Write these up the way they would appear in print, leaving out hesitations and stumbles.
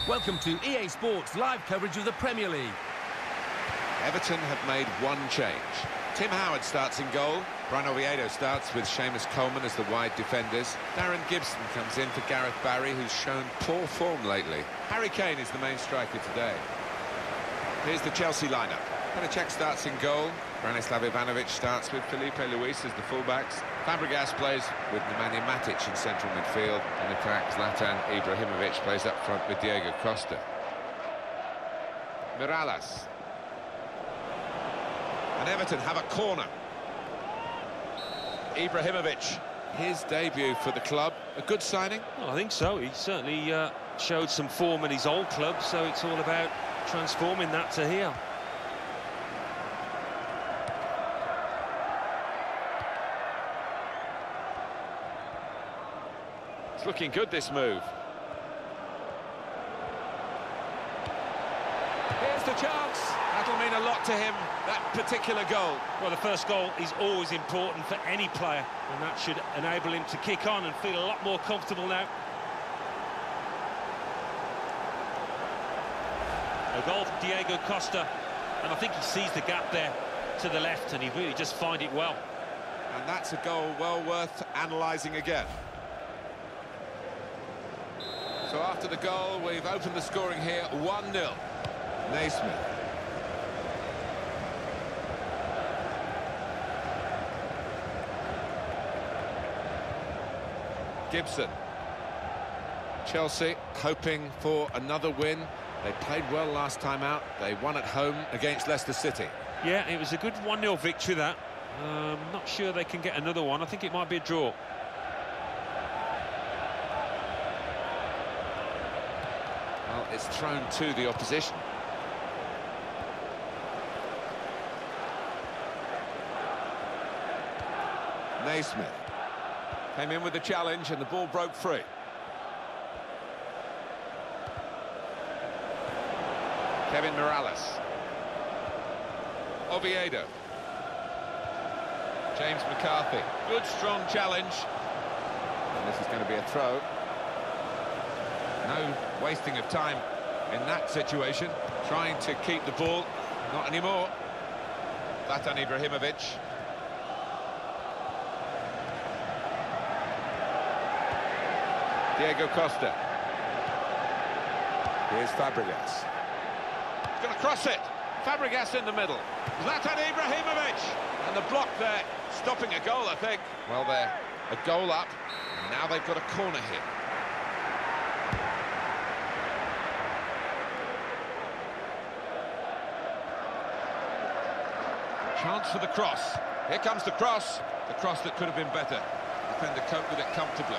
Welcome to EA Sports live coverage of the Premier League. Everton have made one change. Tim Howard starts in goal. Brian Oviedo starts with Seamus Coleman as the wide defenders. Darren Gibson comes in for Gareth Barry, who's shown poor form lately. Harry Kane is the main striker today. Here's the Chelsea lineup. Penacek starts in goal. Branislav Ivanovic starts with Felipe Luis as the fullbacks. Fabregas plays with Nemanja Matic in central midfield. And in fact, Zlatan Ibrahimovic plays up front with Diego Costa. Mirallas. And Everton have a corner. Ibrahimovic, his debut for the club. A good signing? Well, I think so. He certainly showed some form in his old club, so it's all about transforming that to here. It's looking good, this move. Here's the chance. That'll mean a lot to him, that particular goal. Well, the first goal is always important for any player, and that should enable him to kick on and feel a lot more comfortable now. A goal from Diego Costa, and I think he sees the gap there to the left, and he really just finds it well. And that's a goal well worth analysing again. So after the goal, we've opened the scoring here, 1-0. Naismith. Gibson. Chelsea hoping for another win. They played well last time out. They won at home against Leicester City. Yeah, it was a good 1-0 victory, that. Not sure they can get another one. I think it might be a draw. Well, it's thrown to the opposition. Naismith came in with the challenge and the ball broke free. Kevin Mirallas. Oviedo. James McCarthy. Good, strong challenge. And this is going to be a throw. No wasting of time in that situation. Trying to keep the ball. Not anymore. Zlatan Ibrahimovic. Diego Costa. Here's Fabregas. He's going to cross it. Fabregas in the middle. Zlatan Ibrahimovic. And the block there, stopping a goal, I think. Well, they're a goal up. Now they've got a corner here. Chance for the cross. Here comes the cross. The cross that could have been better. Defender coped with it comfortably.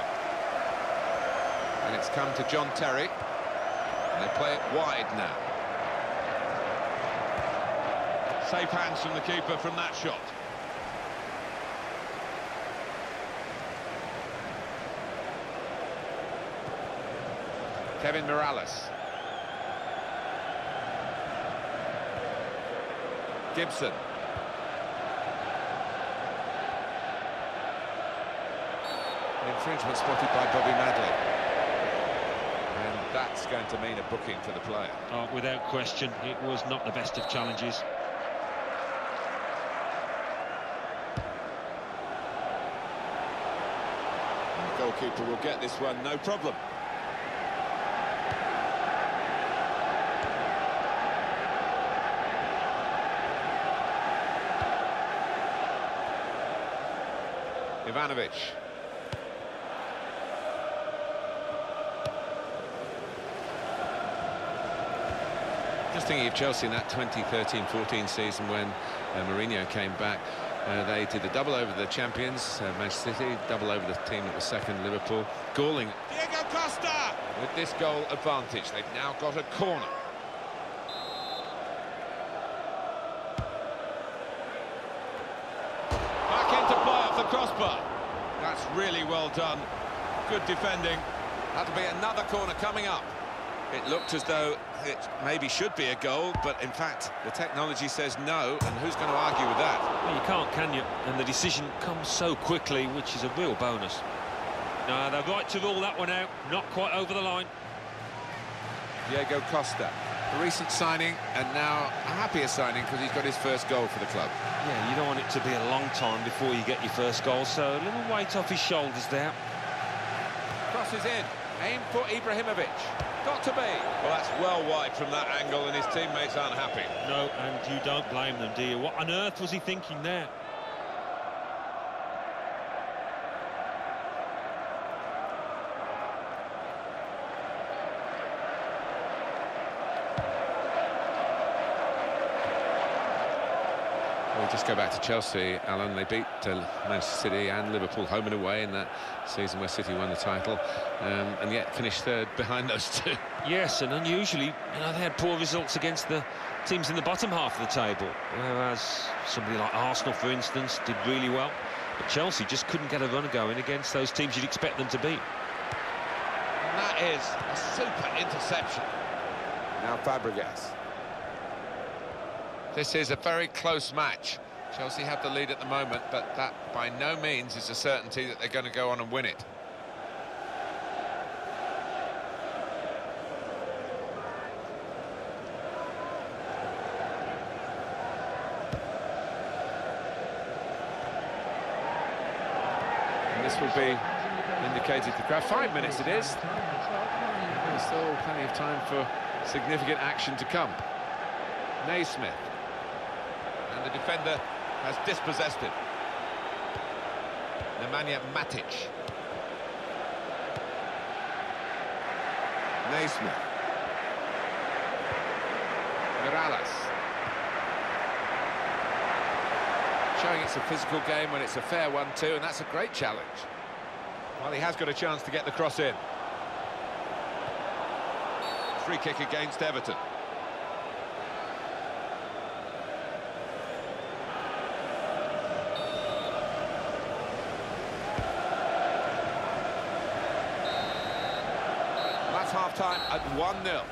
And it's come to John Terry. And they play it wide now. Safe hands from the keeper from that shot. Kevin Mirallas. Gibson. Infringement spotted by Bobby Madley. And that's going to mean a booking for the player. Oh, without question, it was not the best of challenges. And the goalkeeper will get this one, no problem. Ivanovic. Just thinking of Chelsea in that 2013-14 season when Mourinho came back. They did the double over the champions, Manchester City, double over the team that was second, Liverpool. Galling. Diego Costa! With this goal advantage, they've now got a corner. Back into play off the crossbar. That's really well done. Good defending. That'll be another corner coming up. It looked as though it maybe should be a goal, but in fact the technology says no, and who's going to argue with that? Well, you can't, can you? And the decision comes so quickly, which is a real bonus. No, they're right to rule that one out. Not quite over the line. Diego Costa, a recent signing, and now a happier signing because he's got his first goal for the club. Yeah, you don't want it to be a long time before you get your first goal, so a little weight off his shoulders there. Crosses in, aim for Ibrahimovic. Got to be. Well, that's well wide from that angle, and his teammates aren't happy. No, and you don't blame them, do you? What on earth was he thinking there? We'll just go back to Chelsea, Alan. They beat Manchester City and Liverpool home and away in that season where City won the title, and yet finished third behind those two. Yes, and unusually, they had poor results against the teams in the bottom half of the table, whereas somebody like Arsenal, for instance, did really well. But Chelsea just couldn't get a run going against those teams you'd expect them to beat. And that is a super interception. Now Fabregas. This is a very close match. Chelsea have the lead at the moment, but that by no means is a certainty that they're going to go on and win it. And this will be indicated to the crowd. 5 minutes it is. There's still plenty of time for significant action to come. Naismith. And the defender has dispossessed him. Nemanja Matic. Naismith. Morales. Showing it's a physical game when it's a fair one too, and that's a great challenge. Well, he has got a chance to get the cross in. Free kick against Everton. Half-time at 1-0.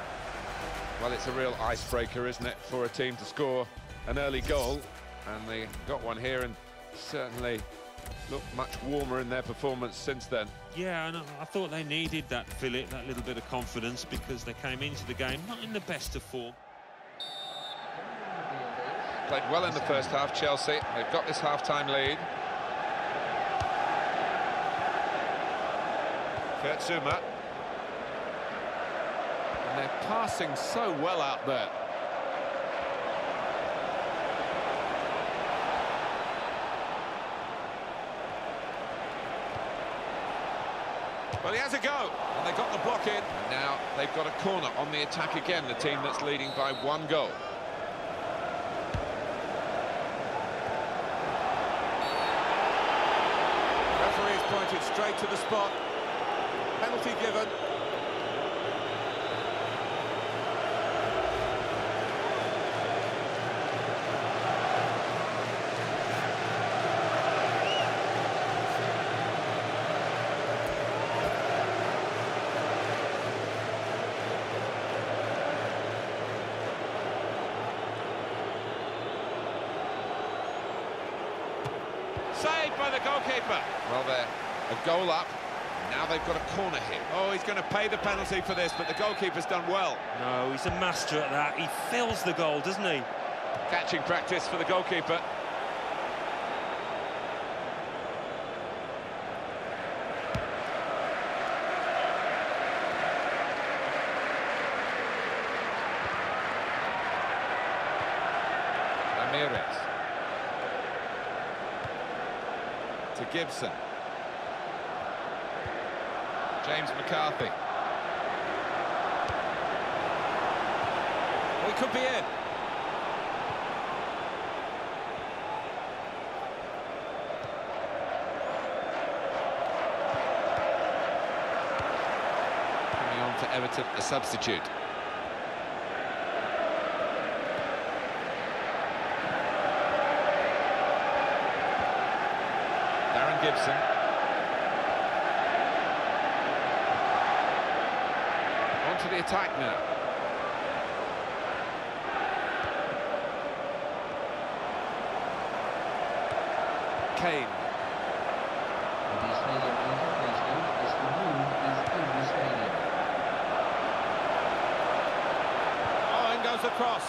Well, it's a real icebreaker, isn't it, for a team to score an early goal, and they got one here and certainly looked much warmer in their performance since then. Yeah, and I thought they needed that fillip, that little bit of confidence, because they came into the game not in the best of form. Played well in the first half, Chelsea. They've got this half-time lead. Kurt Zouma. And they're passing so well out there. Well, he has a go, and they got the block in. And now they've got a corner on the attack again, the team that's leading by 1 goal. Referee's pointed straight to the spot. Penalty given. Saved by the goalkeeper. Well, they're a goal up. Now they've got a corner here. Oh, he's going to pay the penalty for this, but the goalkeeper's done well. No, he's a master at that. He fills the goal, doesn't he? Catching practice for the goalkeeper. Ramirez. To Gibson. James McCarthy. Well, he could be in. Coming on for Everton, a substitute. Gibson. On to the attack now. Kane. the cross.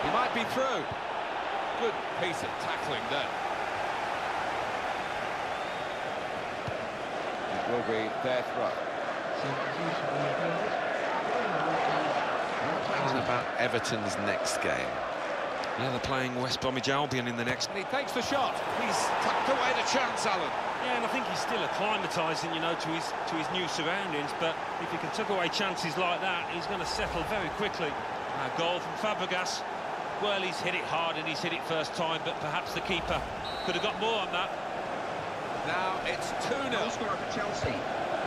He might be through. Good piece of tackling there. It will be their throw. How about Everton's next game? Yeah, they're playing West Bromwich Albion in the next. He takes the shot. He's tucked away the chance, Alan. Yeah, and I think he's still acclimatising, you know, to his new surroundings. But if he can tuck away chances like that, he's going to settle very quickly. A goal from Fabregas. Well, he's hit it hard and he's hit it first time, but perhaps the keeper could have got more on that. Now it's 2-0. Goal scorer for Chelsea.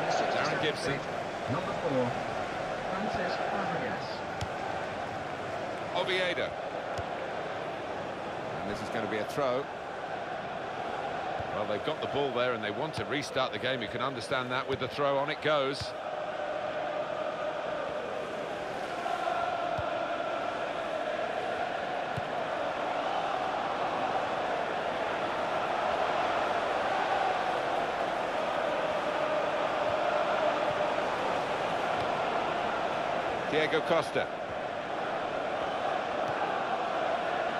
Darren Gibson. Number 4, Francis Fabregas. Oviedo. And this is going to be a throw. Well, they've got the ball there and they want to restart the game. You can understand that. With the throw, on it goes. Diego Costa.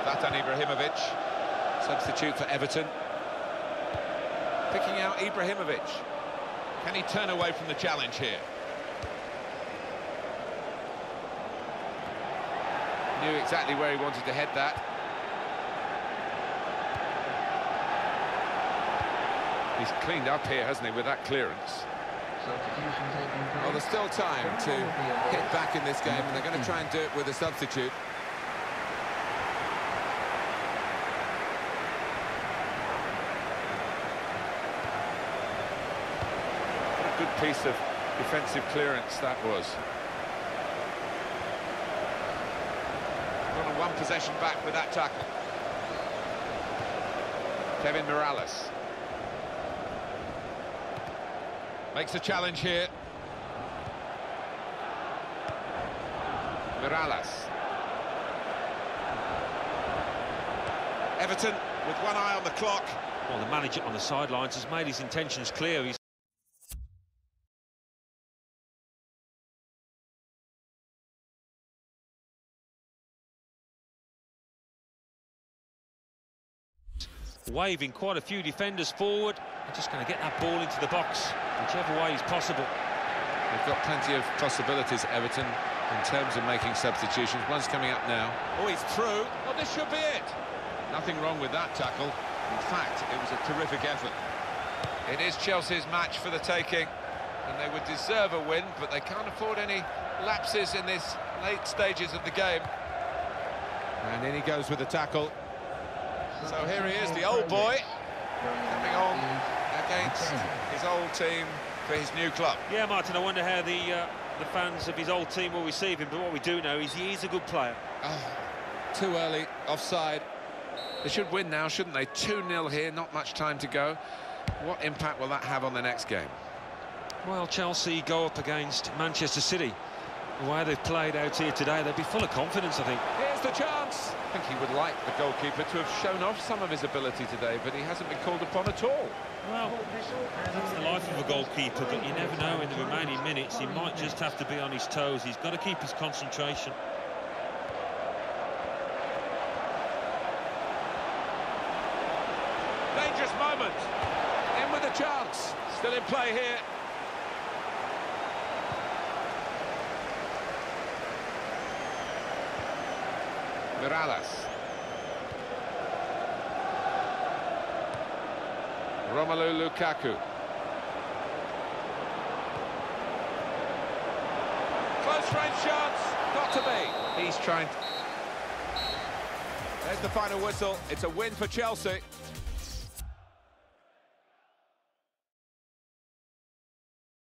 Zlatan Ibrahimovic, substitute for Everton. Picking out Ibrahimovic. Can he turn away from the challenge here? Knew exactly where he wanted to head that. He's cleaned up here, hasn't he, with that clearance? Well, there's still time to get back in this game, and they're going to try and do it with a substitute. What a good piece of defensive clearance that was. Got on one possession back with that tackle. Kevin Morales. Makes a challenge here. Morales. Everton with one eye on the clock. Well, the manager on the sidelines has made his intentions clear. He's waving quite a few defenders forward. They're just going to get that ball into the box, whichever way is possible. They've got plenty of possibilities, Everton, in terms of making substitutions. One's coming up now. Oh, he's through. Oh, this should be it. Nothing wrong with that tackle. In fact, it was a terrific effort. It is Chelsea's match for the taking, and they would deserve a win, but they can't afford any lapses in these late stages of the game. And in he goes with the tackle. So here he is, the old boy, coming on against his old team for his new club. Yeah, Martin, I wonder how the fans of his old team will receive him, but what we do know is he is a good player. Oh, too early, offside. They should win now, shouldn't they? 2-0 here, not much time to go. What impact will that have on the next game? Well, Chelsea go up against Manchester City. The way they've played out here today, they'll be full of confidence, I think. Here's the chance. I think he would like the goalkeeper to have shown off some of his ability today, but he hasn't been called upon at all. Well, that's the life of a goalkeeper, but you never know in the remaining minutes. He might just have to be on his toes. He's got to keep his concentration. Dangerous moment. In with a chance. Still in play here. Morales. Romelu Lukaku. Close range chance. Got to be. He's trying to... There's the final whistle. It's a win for Chelsea.